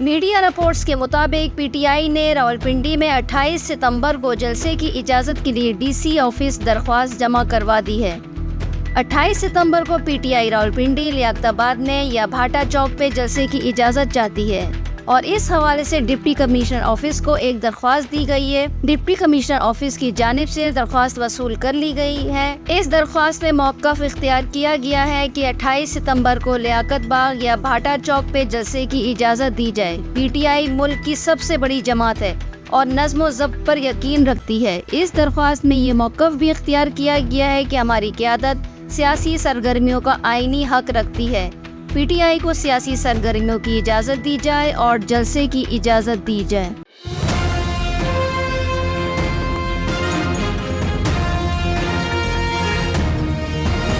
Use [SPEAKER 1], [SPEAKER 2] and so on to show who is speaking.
[SPEAKER 1] Media reports के मुताबिक PTI ने रावलपिंडी में 28 सितंबर को जलसे की इजाज़त के लिए डीसी ऑफिस दरख्वास्त जमा करवा दी है। 28 सितंबर को पीटीआई रावलपिंडी, लियाकताबाद ने या भाटा चौक पे जलसे की इजाज़त चाहती है और इस हवाले से डिप्टी कमिश्नर ऑफिस को एक दरख्वास्त दी गई है। डिप्टी कमिश्नर ऑफिस की जानिब से दरख्वास्त वसूल कर ली गई है। इस दरख्वास्त में मौक़िफ़ इख्तियार किया गया है कि 28 सितंबर को लियाकत बाग या भाटा चौक पे जलसे की इजाज़त दी जाए। पीटीआई मुल्क की सबसे बड़ी जमात है और नज़्म व ज़ब्त पर यकीन रखती है। इस दरख्वास्त में ये मौक़िफ़ भी इख्तियार किया गया है कि हमारी क़यादत सियासी सरगर्मियों का आईनी हक रखती है। पीटीआई को सियासी सरगर्मियों की इजाज़त दी जाए और जलसे की इजाज़त दी जाए।